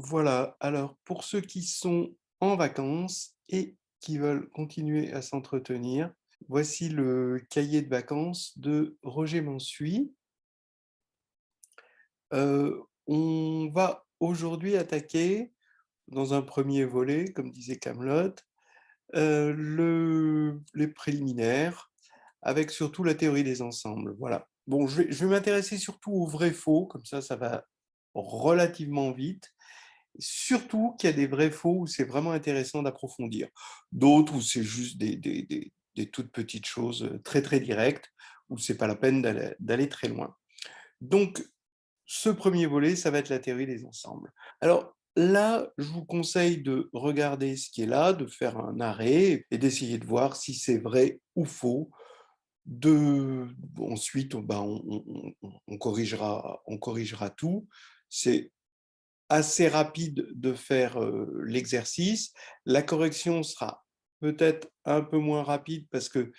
Voilà, alors pour ceux qui sont en vacances et qui veulent continuer à s'entretenir, voici le cahier de vacances de Roger Mansuy. On va aujourd'hui attaquer, dans un premier volet, comme disait Camelot, les préliminaires, avec surtout la théorie des ensembles. Voilà. Bon, je vais m'intéresser surtout au vrai-faux, comme ça va relativement vite. Surtout qu'il y a des vrais-faux où c'est vraiment intéressant d'approfondir. D'autres où c'est juste des toutes petites choses très très directes, où c'est pas la peine d'aller très loin. Donc, ce premier volet, ça va être la théorie des ensembles. Alors là, je vous conseille de regarder ce qui est là, de faire un arrêt et d'essayer de voir si c'est vrai ou faux. Ensuite, on corrigera tout. C'est assez rapide de faire l'exercice. La correction sera peut-être un peu moins rapide parce que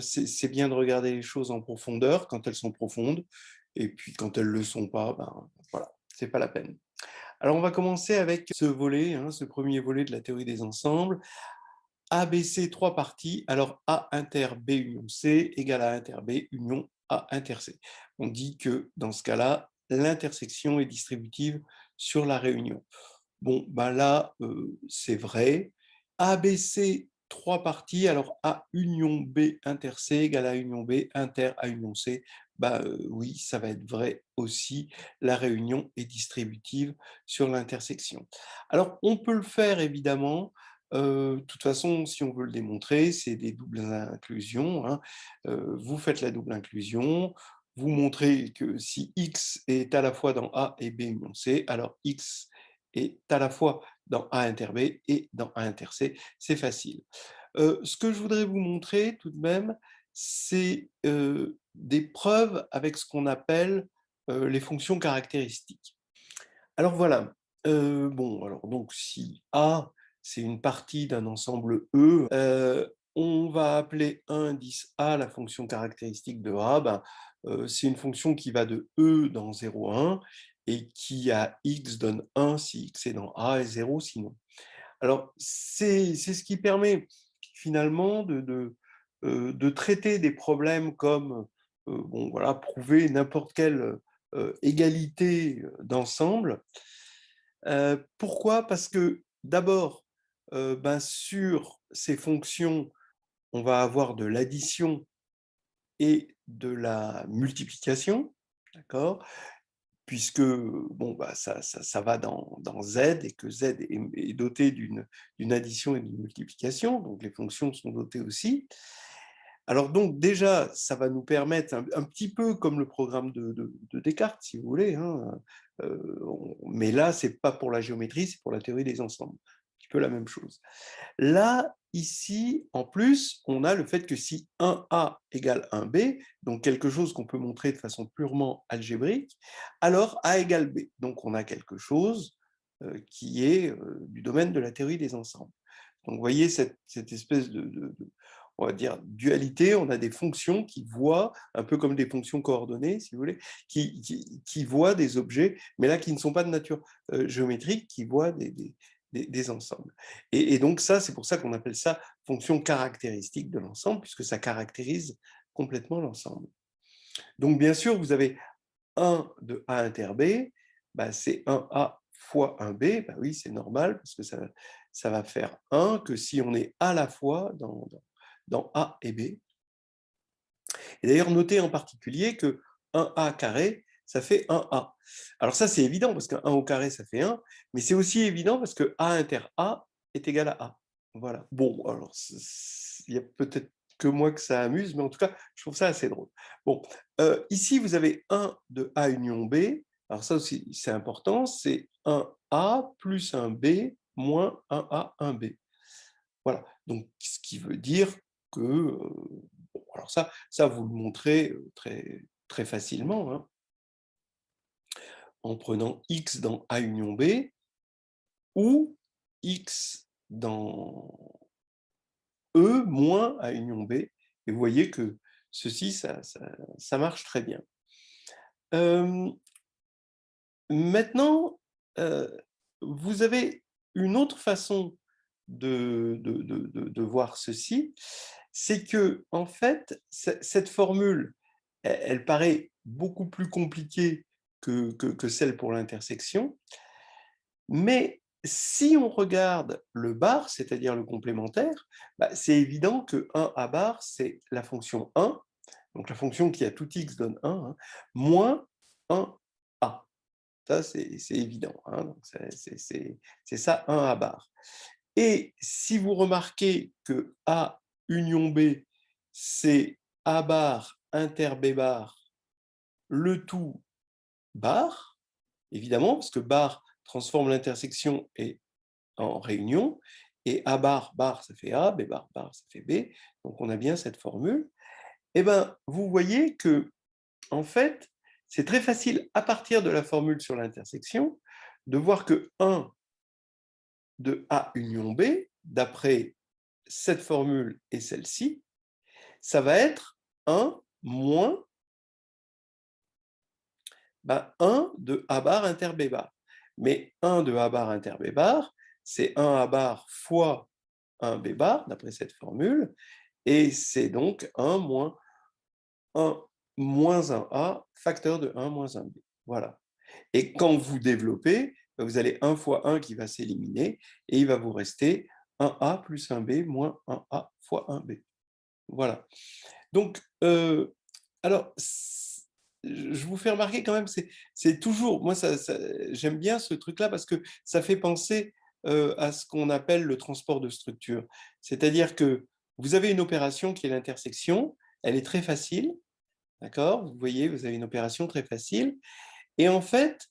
c'est bien de regarder les choses en profondeur quand elles sont profondes. Et puis quand elles ne le sont pas, ben voilà, c'est pas la peine. Alors on va commencer avec ce volet, hein, ce premier volet de la théorie des ensembles. ABC, trois parties. Alors A inter B union C égale A inter B union A inter C. On dit que dans ce cas-là, l'intersection est distributive sur la réunion. Bon, ben là, c'est vrai. ABC, trois parties. Alors A union B inter C égale A union B inter A union C. Ben, oui, ça va être vrai aussi. La réunion est distributive sur l'intersection. Alors, on peut le faire évidemment. De toute façon, si on veut le démontrer, c'est des doubles inclusions, hein. Vous faites la double inclusion, vous montrez que si X est à la fois dans A et B union C, alors X est à la fois dans A inter B et dans A inter C. C'est facile. Ce que je voudrais vous montrer tout de même, c'est des preuves avec ce qu'on appelle les fonctions caractéristiques. Alors voilà, bon, alors donc si A, c'est une partie d'un ensemble E, on va appeler 1 indice A la fonction caractéristique de A. Ben, c'est une fonction qui va de E dans 0, 1 et qui à X donne 1 si X est dans A et 0 sinon. Alors c'est ce qui permet finalement de traiter des problèmes comme bon, voilà, prouver n'importe quelle égalité d'ensemble. Pourquoi? Parce que d'abord, ben, sur ces fonctions, on va avoir de l'addition et de la multiplication, d'accord? Puisque bon, bah, ça va dans Z et que Z est doté d'une addition et d'une multiplication, donc les fonctions sont dotées aussi. Alors donc déjà, ça va nous permettre, un petit peu comme le programme de Descartes, si vous voulez, hein, mais là, ce n'est pas pour la géométrie, c'est pour la théorie des ensembles. Un petit peu la même chose. Là, ici, en plus, on a le fait que si 1A égale 1B, donc quelque chose qu'on peut montrer de façon purement algébrique, alors A égale B. Donc on a quelque chose qui est du domaine de la théorie des ensembles. Donc vous voyez cette espèce on va dire, dualité, on a des fonctions qui voient, un peu comme des fonctions coordonnées, si vous voulez, qui voient des objets, mais là qui ne sont pas de nature géométrique, qui voient des ensembles. Et donc ça, c'est pour ça qu'on appelle ça fonction caractéristique de l'ensemble, puisque ça caractérise complètement l'ensemble. Donc bien sûr, vous avez 1 de A inter B, bah, c'est 1A fois 1B, bah oui, c'est normal, parce que ça va faire 1 que si on est à la fois dans A et B. Et d'ailleurs, notez en particulier que 1A carré, ça fait 1A. Alors ça, c'est évident, parce qu'un 1 au carré, ça fait 1, mais c'est aussi évident parce que A inter A est égal à A. Voilà. Bon, alors, il y a peut-être que moi que ça amuse, mais en tout cas, je trouve ça assez drôle. Bon, ici, vous avez 1 de A union B. Alors ça aussi, c'est important, c'est 1A plus un B moins 1A, 1B. Voilà. Donc, ce qui veut dire que bon, alors ça vous le montrez très, très facilement, hein, en prenant X dans A union B ou X dans E moins A union B. Et vous voyez que ceci, ça marche très bien. Maintenant, vous avez une autre façon de voir ceci, c'est que, en fait, cette formule, elle paraît beaucoup plus compliquée que celle pour l'intersection, mais si on regarde le bar, c'est-à-dire le complémentaire, bah, c'est évident que 1 a bar, c'est la fonction 1, donc la fonction qui à tout x donne 1, hein, moins 1a. Ça, c'est évident, hein, donc c'est ça 1 a bar. Et si vous remarquez que A union B, c'est A bar inter B bar, le tout bar, évidemment, parce que bar transforme l'intersection en réunion, et A bar, bar, ça fait A, B bar, bar, ça fait B, donc on a bien cette formule. Eh bien, vous voyez que, en fait, c'est très facile, à partir de la formule sur l'intersection, de voir que 1 de A union B, d'après cette formule et celle-ci, ça va être 1 moins 1 de A bar inter B bar. Mais 1 de A bar inter B bar, c'est 1 A bar fois 1 B bar, d'après cette formule, et c'est donc 1 moins 1 moins 1A, facteur de 1 moins 1B. Voilà. Et quand vous développez, vous avez 1 fois 1 qui va s'éliminer, et il va vous rester 1A plus 1B moins 1A fois 1B. Voilà. Donc, alors, je vous fais remarquer quand même, c'est toujours, moi, j'aime bien ce truc-là parce que ça fait penser à ce qu'on appelle le transport de structure. C'est-à-dire que vous avez une opération qui est l'intersection, elle est très facile, d'accord? Vous voyez, vous avez une opération très facile. Et en fait,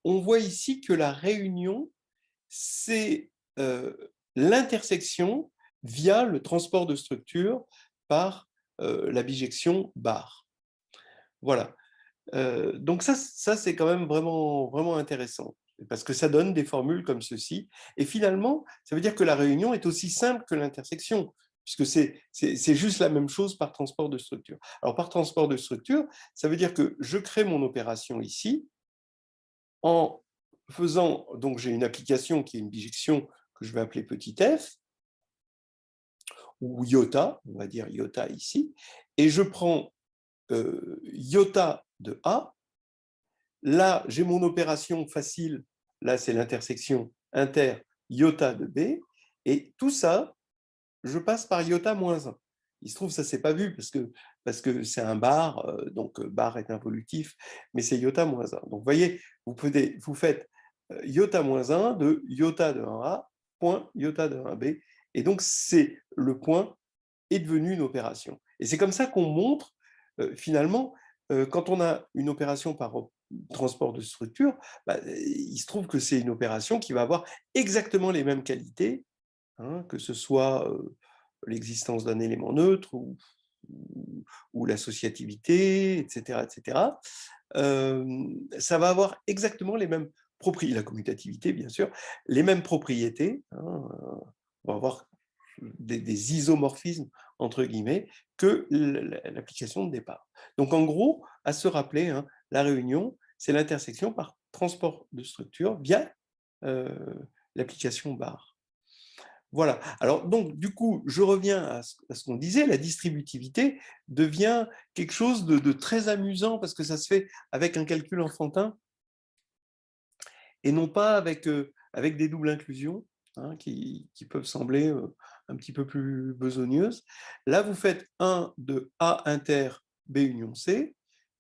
on voit ici que la réunion, c'est l'intersection via le transport de structure par la bijection bar. Voilà. Donc ça c'est quand même vraiment, vraiment intéressant, parce que ça donne des formules comme ceci. Et finalement, ça veut dire que la réunion est aussi simple que l'intersection, puisque c'est juste la même chose par transport de structure. Alors par transport de structure, ça veut dire que je crée mon opération ici, en faisant, donc j'ai une application qui est une bijection que je vais appeler petit f, ou iota, on va dire iota ici, et je prends iota de A. Là, j'ai mon opération facile, là c'est l'intersection inter iota de B, et tout ça, je passe par iota moins 1. Il se trouve, ça ne s'est pas vu parce que c'est un bar, donc bar est involutif, mais c'est iota moins 1. Donc vous voyez, vous faites iota moins 1 de iota de 1A, point iota de 1B, et donc c'est le point est devenu une opération. Et c'est comme ça qu'on montre, finalement, quand on a une opération par transport de structure, il se trouve que c'est une opération qui va avoir exactement les mêmes qualités, hein, que ce soit l'existence d'un élément neutre ou l'associativité, etc. etc. Ça va avoir exactement les mêmes propriétés, la commutativité bien sûr, les mêmes propriétés, hein, on va avoir des isomorphismes, entre guillemets, que l'application de départ. Donc en gros, à se rappeler, hein, la réunion, c'est l'intersection par transport de structure via euh, l'application bar. Voilà. Alors donc, du coup, je reviens à ce qu'on disait, la distributivité devient quelque chose de très amusant parce que ça se fait avec un calcul enfantin et non pas avec des doubles inclusions, hein, qui peuvent sembler un petit peu plus besogneuses. Là, vous faites 1 de A inter B union C,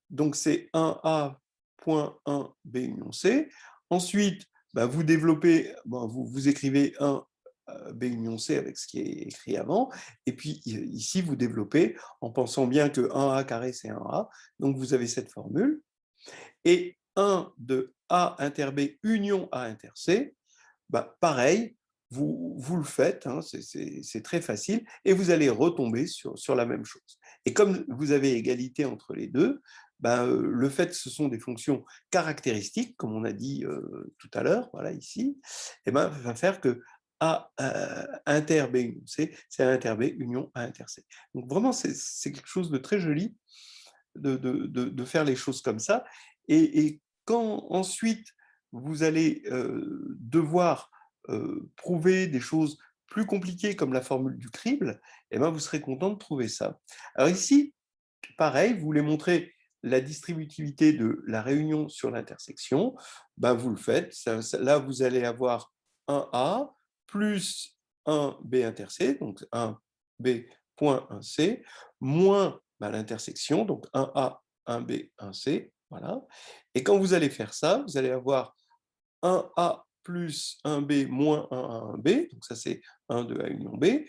donc c'est 1A.1 B union C. Ensuite, vous développez, vous écrivez 1 B union C avec ce qui est écrit avant, et puis ici, vous développez en pensant bien que 1A carré, c'est 1A, donc vous avez cette formule. Et 1 de A inter B union A inter C, pareil, vous le faites, hein, c'est très facile, et vous allez retomber sur la même chose. Et comme vous avez égalité entre les deux, le fait que ce sont des fonctions caractéristiques, comme on a dit tout à l'heure, voilà ici, va faire que A inter B union C, c'est A inter B union A inter C. Donc vraiment, c'est quelque chose de très joli de faire les choses comme ça. Et quand ensuite vous allez devoir prouver des choses plus compliquées comme la formule du crible, eh ben, vous serez content de trouver ça. Alors ici, pareil, vous voulez montrer la distributivité de la réunion sur l'intersection, ben vous le faites. Là, vous allez avoir un A plus un B inter C, donc un B point un C, moins ben, l'intersection, donc un A, un B, un C. Voilà. Et quand vous allez faire ça, vous allez avoir un A plus un B moins un A, un B, donc ça c'est 1 de A union B,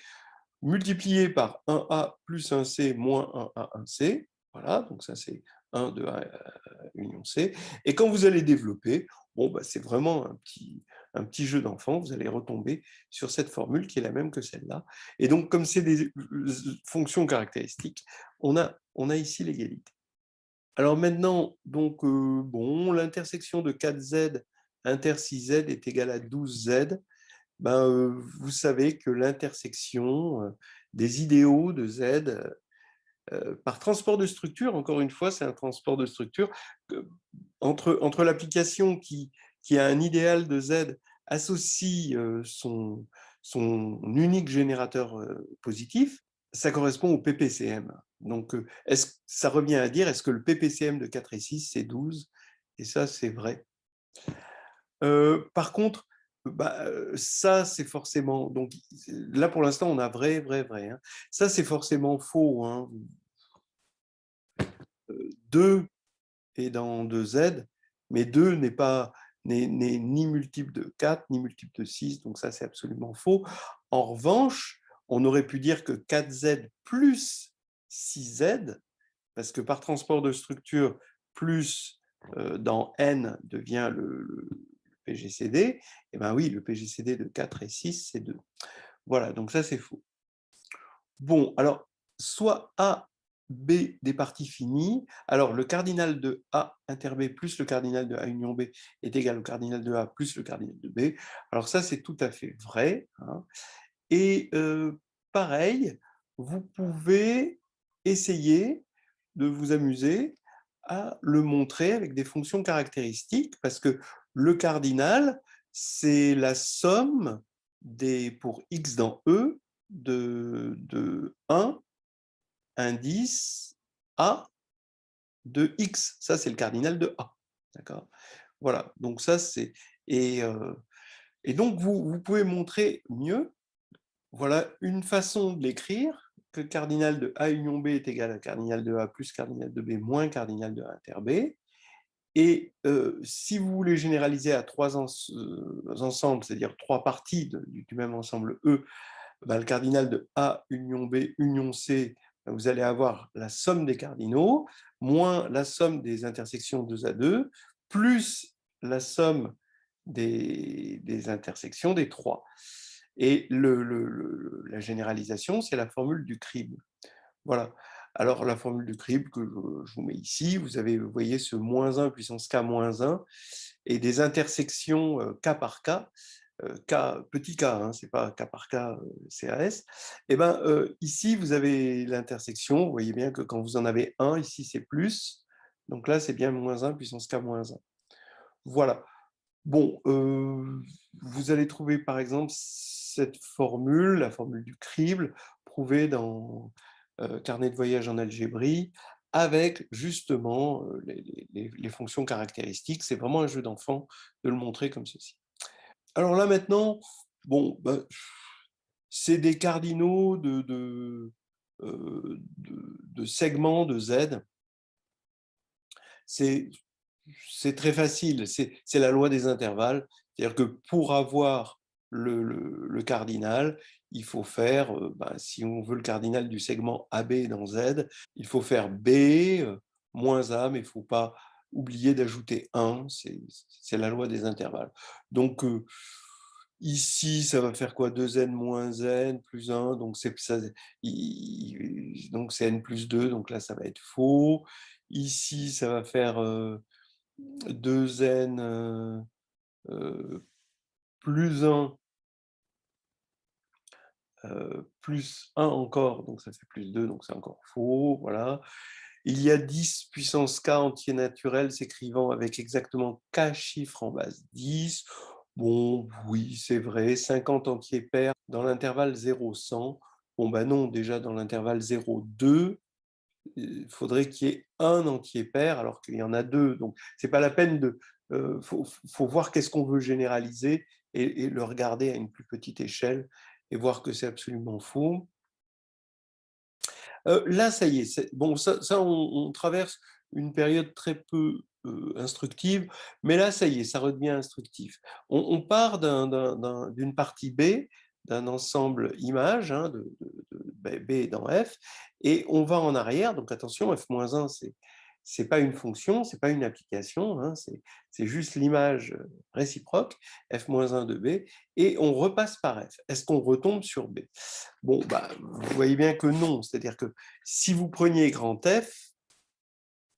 multiplié par un A plus un C moins un A, un C. Voilà, donc ça c'est 1 de A union C. Et quand vous allez développer, bon, bah, c'est vraiment un petit jeu d'enfant, vous allez retomber sur cette formule qui est la même que celle-là. Et donc, comme c'est des fonctions caractéristiques, on a ici l'égalité. Alors maintenant, donc, bon, l'intersection de 4Z inter 6Z est égale à 12Z. Ben, vous savez que l'intersection des idéaux de Z par transport de structure, encore une fois, c'est un transport de structure, entre l'application qui a un idéal de Z associe son unique générateur positif, ça correspond au PPCM. Donc, ça revient à dire, est-ce que le PPCM de 4 et 6, c'est 12? Et ça, c'est vrai. Par contre, bah, ça, c'est forcément... Donc, là, pour l'instant, on a vrai, vrai, vrai. Hein. Ça, c'est forcément faux. Hein. 2 est dans 2Z, mais 2 n'est ni multiple de 4, ni multiple de 6, donc ça, c'est absolument faux. En revanche, on aurait pu dire que 4Z plus 6Z, parce que par transport de structure, plus dans N devient le PGCD, et bien oui, le PGCD de 4 et 6, c'est 2. Voilà, donc ça, c'est faux. Bon, alors, soit A, B des parties finies. Alors, le cardinal de A inter B plus le cardinal de A union B est égal au cardinal de A plus le cardinal de B. Alors ça, c'est tout à fait vrai. Hein. Et pareil, vous pouvez essayer de vous amuser à le montrer avec des fonctions caractéristiques, parce que le cardinal, c'est la somme pour x dans E de 1 indice A de X. Ça, c'est le cardinal de A. D'accord. Voilà. Donc, ça, c'est. Et donc, vous pouvez montrer mieux. Voilà une façon de l'écrire, que cardinal de A union B est égal à cardinal de A plus cardinal de B moins cardinal de A inter B. Et si vous voulez généraliser à trois ensembles, c'est-à-dire trois parties du même ensemble E, ben, le cardinal de A union B union C, ben, vous allez avoir la somme des cardinaux, moins la somme des intersections 2 à 2, plus la somme des intersections des trois. Et la généralisation, c'est la formule du crible. Voilà. Alors, la formule du crible que je vous mets ici, vous voyez ce moins 1 puissance k moins 1 et des intersections k par k, K, petit k, hein, c'est pas k par k, CAS, et ben, ici, vous avez l'intersection. Vous voyez bien que quand vous en avez un, ici, c'est plus. Donc là, c'est bien moins 1 puissance k moins 1. Voilà. Bon, vous allez trouver, par exemple, cette formule, la formule du crible, prouvée dans Carnet de voyage en algébrie, avec justement les fonctions caractéristiques. C'est vraiment un jeu d'enfant de le montrer comme ceci. Alors là maintenant, bon, bah, c'est des cardinaux de segments de Z. C'est très facile, c'est la loi des intervalles. C'est-à-dire que pour avoir le cardinal, il faut faire, ben, si on veut le cardinal du segment AB dans Z, il faut faire B moins A, mais il ne faut pas oublier d'ajouter 1, c'est la loi des intervalles. Donc, ici, ça va faire quoi? 2n moins n plus 1, donc c'est n plus 2, donc là, ça va être faux. Ici, ça va faire 2n plus 1 plus 1 encore, donc ça fait plus 2, donc c'est encore faux, voilà. il y a 10 puissance k entier naturel s'écrivant avec exactement k chiffres en base 10. Bon, oui, c'est vrai, 50 entiers pairs dans l'intervalle 0-100. Bon, ben non, déjà dans l'intervalle 0-2, il faudrait qu'il y ait un entier pair alors qu'il y en a deux. Donc, c'est pas la peine de... faut voir qu'est-ce qu'on veut généraliser et le regarder à une plus petite échelle et voir que c'est absolument faux. Là, ça y est, bon, ça on traverse une période très peu instructive, mais là, ça y est, ça redevient instructif. On part d'une partie B, d'un ensemble image, hein, B dans F, et on va en arrière, donc attention, F-1, c'est pas une fonction, c'est pas une application, hein, c'est juste l'image réciproque, F-1 de B, et on repasse par F. Est-ce qu'on retombe sur B? Bon, bah, vous voyez bien que non. C'est-à-dire que si vous preniez grand F,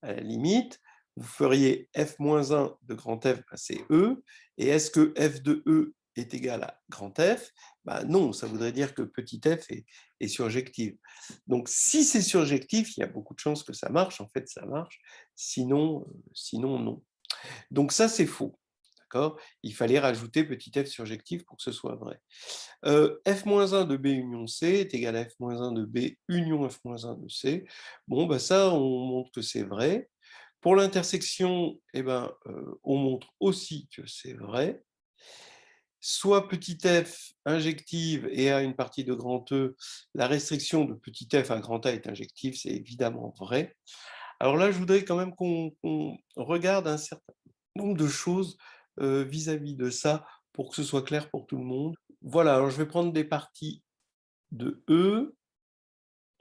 à la limite, vous feriez f-1 de grand F, bah, c'est E. Et est-ce que f de E est égal à grand F? Bah, non, ça voudrait dire que petit f est surjectif. Donc, si c'est surjectif, il y a beaucoup de chances que ça marche. En fait, ça marche. Sinon, non. Donc, ça, c'est faux. Il fallait rajouter petit f surjectif pour que ce soit vrai. F-1 de B union C est égal à F-1 de B union F-1 de C. Bon, ben ça, on montre que c'est vrai. Pour l'intersection, eh ben, on montre aussi que c'est vrai. Soit petit f injective et a une partie de grand E, la restriction de petit f à grand A est injective, c'est évidemment vrai. Alors là, je voudrais quand même qu'on regarde un certain nombre de choses vis-à-vis de ça pour que ce soit clair pour tout le monde. Voilà, alors je vais prendre des parties de E,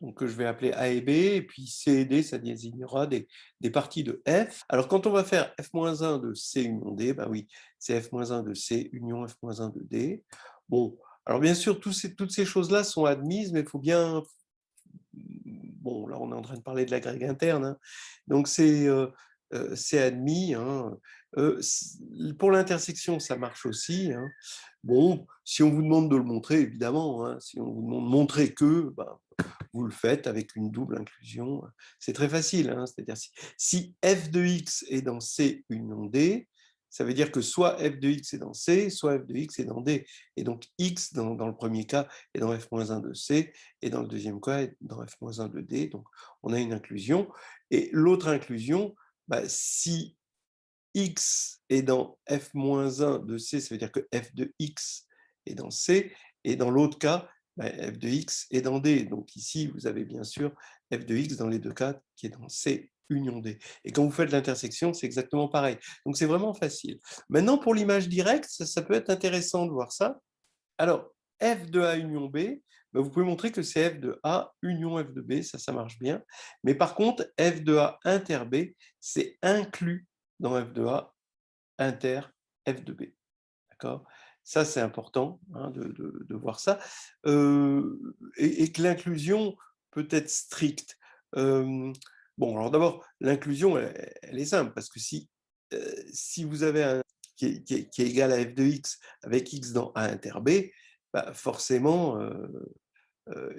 donc que je vais appeler A et B, et puis C et D, ça désignera des parties de F. Alors quand on va faire F-1 de C union D, bah oui, c'est F-1 de C union F-1 de D. Bon, alors bien sûr, toutes ces choses-là sont admises, mais il faut bien... Bon, là on est en train de parler de la grecque interne, hein. Donc c'est admis, hein. Pour l'intersection, ça marche aussi, hein. Bon, si on vous demande de le montrer, évidemment, hein, si on vous demande de montrer que, ben, vous le faites avec une double inclusion. C'est très facile, hein, c'est-à-dire si f de x est dans C union D, ça veut dire que soit f de x est dans C, soit f de x est dans D. Et donc x, dans le premier cas, est dans f-1 de C, et dans le deuxième cas, est dans f-1 de D. Donc on a une inclusion. Et l'autre inclusion, bah, si x est dans f-1 de C, ça veut dire que f de x est dans C, et dans l'autre cas, f de x est dans D. Donc ici, vous avez bien sûr f de x dans les deux cas qui est dans C union D. Et quand vous faites l'intersection, c'est exactement pareil. Donc c'est vraiment facile. Maintenant, pour l'image directe, ça peut être intéressant de voir ça. Alors, f de A union B, vous pouvez montrer que c'est f de A union f de B, ça marche bien. Mais par contre, f de A inter B, c'est inclus dans f de A inter f de B. D'accord? Ça, c'est important, hein, de voir ça. Et que l'inclusion peut être stricte. Bon, alors d'abord, l'inclusion, elle est simple, parce que si vous avez un qui est égal à f de x avec x dans A inter B, bah forcément,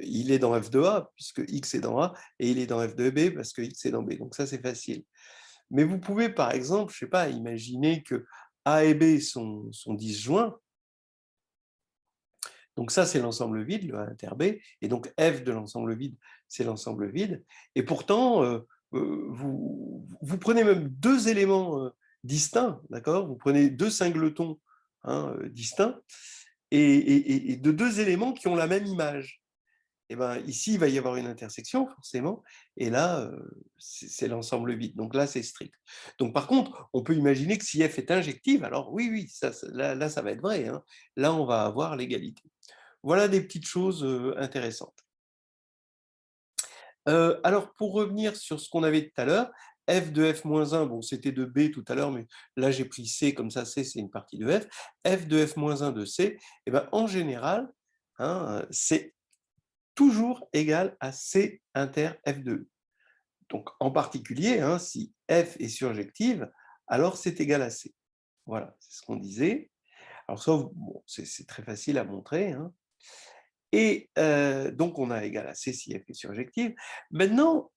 il est dans f de A, puisque x est dans A, et il est dans f de B, parce que x est dans B. Donc ça, c'est facile. Mais vous pouvez, par exemple, je ne sais pas, imaginer que A et B sont disjoints. Donc ça, c'est l'ensemble vide, le A inter B, et donc F de l'ensemble vide, c'est l'ensemble vide. Et pourtant, vous prenez même deux éléments distincts, d'accord? Vous prenez deux singletons, hein, distincts, et de deux éléments qui ont la même image. Et ben, ici, il va y avoir une intersection, forcément, et là, c'est l'ensemble vide. Donc là, c'est strict. Donc par contre, on peut imaginer que si F est injective, alors oui, là, ça va être vrai, hein. Là, on va avoir l'égalité. Voilà des petites choses intéressantes. Alors, pour revenir sur ce qu'on avait tout à l'heure, f de f-1, bon, c'était de B tout à l'heure, mais là, j'ai pris C, comme ça, C, c'est une partie de F. F de f-1 de C, eh ben, en général, hein, c'est toujours égal à C inter F de E. Donc, en particulier, hein, si F est surjective, alors c'est égal à C. Voilà, c'est ce qu'on disait. Alors ça, bon, c'est très facile à montrer, hein. Et donc, on a égal à C si F est surjective. Maintenant,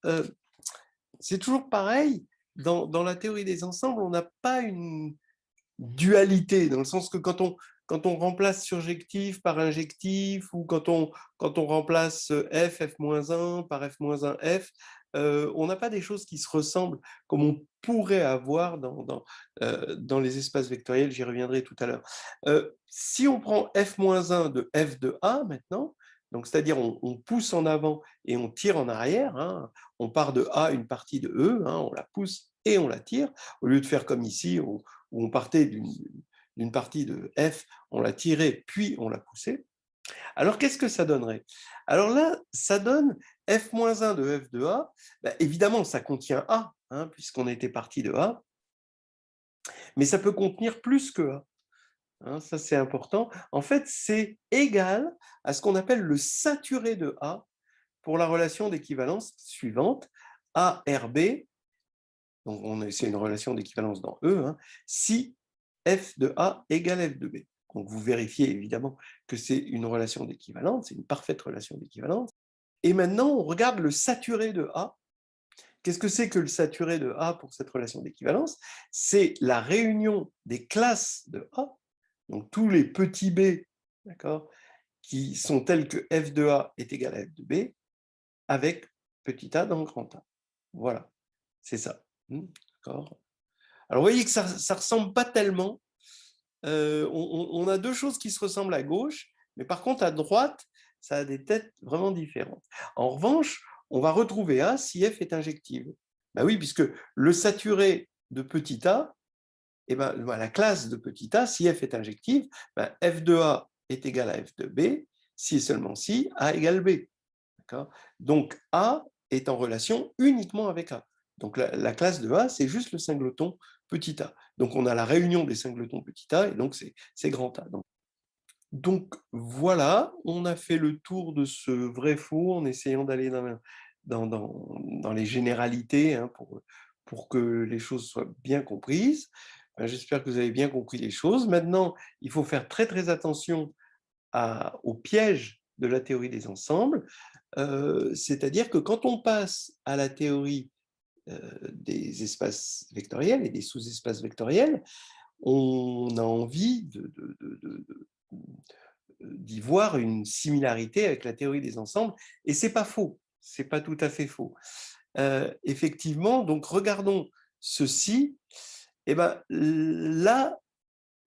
c'est toujours pareil. Dans la théorie des ensembles, on n'a pas une dualité, dans le sens que quand on remplace surjectif par injectif, ou quand on remplace f-1 par f-1f, on n'a pas des choses qui se ressemblent comme on pourrait avoir dans les espaces vectoriels, j'y reviendrai tout à l'heure. Si on prend f-1 de f de a maintenant, donc c'est-à-dire on pousse en avant et on tire en arrière, hein, on part de A une partie de E, hein, on la pousse et on la tire, au lieu de faire comme ici, où on partait d'une partie de F, on l'a tirée, puis on l'a poussée. Alors, qu'est-ce que ça donnerait? Alors là, ça donne F-1 de F de A. Ben, évidemment, ça contient A, hein, puisqu'on était parti de A, mais ça peut contenir plus que A. Hein, ça, c'est important. En fait, c'est égal à ce qu'on appelle le saturé de A pour la relation d'équivalence suivante, ARB, donc c'est une relation d'équivalence dans E, hein, si f de A égale f de B. Donc vous vérifiez évidemment que c'est une relation d'équivalence, c'est une parfaite relation d'équivalence. Et maintenant, on regarde le saturé de A. Qu'est-ce que c'est que le saturé de A pour cette relation d'équivalence? C'est la réunion des classes de A, donc tous les petits b, d'accord, qui sont tels que f de A est égal à f de B, avec petit a dans grand A. Voilà, c'est ça. D'accord. Alors, vous voyez que ça ne ressemble pas tellement. On a deux choses qui se ressemblent à gauche, mais par contre, à droite, ça a des têtes vraiment différentes. En revanche, on va retrouver A si F est injective. Ben oui, puisque le saturé de petit a, eh ben, la classe de petit a, si F est injective, ben, F de A est égal à F de B, si et seulement si A égale B. Donc, A est en relation uniquement avec A. Donc, la classe de A, c'est juste le singleton petit a. Donc, on a la réunion des singletons petit a, et donc c'est grand A. Donc, voilà, on a fait le tour de ce vrai-faux en essayant d'aller dans les généralités, hein, pour que les choses soient bien comprises. J'espère que vous avez bien compris les choses. Maintenant, il faut faire très, très attention au piège de la théorie des ensembles, c'est-à-dire que quand on passe à la théorie des espaces vectoriels et des sous-espaces vectoriels, on a envie d'y voir une similarité avec la théorie des ensembles, et c'est pas faux, c'est pas tout à fait faux. Effectivement, donc regardons ceci, et ben là,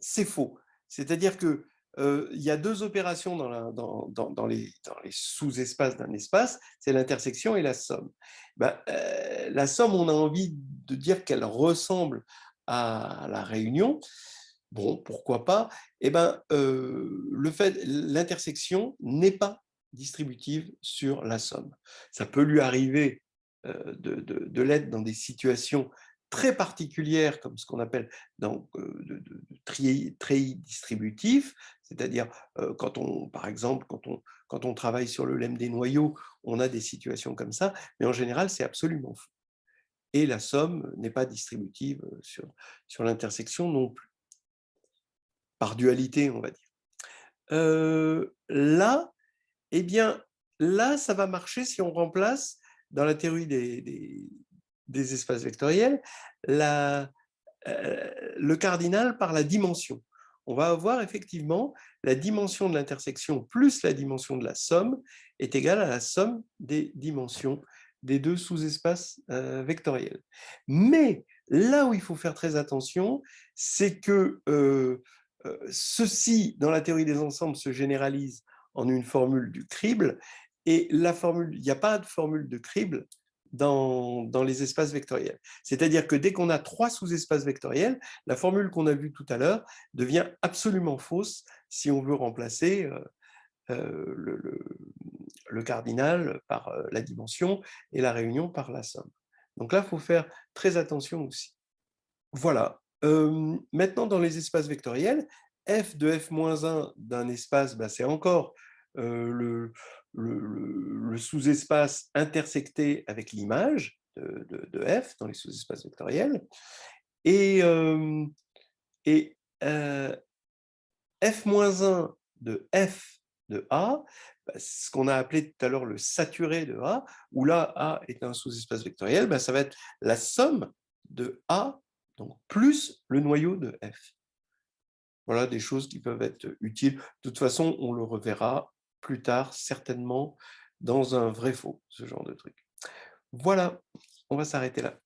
c'est faux. C'est-à-dire que il y a deux opérations dans les sous-espaces d'un espace, c'est l'intersection et la somme. La somme, on a envie de dire qu'elle ressemble à la réunion. Bon, pourquoi pas? L'intersection n'est pas distributive sur la somme. Ça peut lui arriver de l'être dans des situations très particulières, comme ce qu'on appelle de treillis distributif, c'est-à-dire par exemple, quand on travaille sur le lemme des noyaux, on a des situations comme ça, mais en général, c'est absolument faux. Et la somme n'est pas distributive sur l'intersection non plus, par dualité, on va dire. Là, eh bien, là, ça va marcher si on remplace, dans la théorie des espaces vectoriels, le cardinal par la dimension. On va avoir effectivement la dimension de l'intersection plus la dimension de la somme est égale à la somme des dimensions des deux sous-espaces vectoriels. Mais là où il faut faire très attention, c'est que ceci, dans la théorie des ensembles, se généralise en une formule du crible, et la formule, il n'y a pas de formule de crible dans les espaces vectoriels. C'est-à-dire que dès qu'on a trois sous-espaces vectoriels, la formule qu'on a vue tout à l'heure devient absolument fausse si on veut remplacer le cardinal par la dimension et la réunion par la somme. Donc là, il faut faire très attention aussi. Voilà. Maintenant, dans les espaces vectoriels, f de f-1 d'un espace, c'est encore le sous-espace intersecté avec l'image de f dans les sous-espaces vectoriels. Et f-1 de f de A, bah, ce qu'on a appelé tout à l'heure le saturé de A, où là, A est un sous-espace vectoriel, bah, ça va être la somme de A, donc plus le noyau de F. Voilà des choses qui peuvent être utiles. De toute façon, on le reverra plus tard, certainement, dans un vrai faux, ce genre de truc. Voilà, on va s'arrêter là.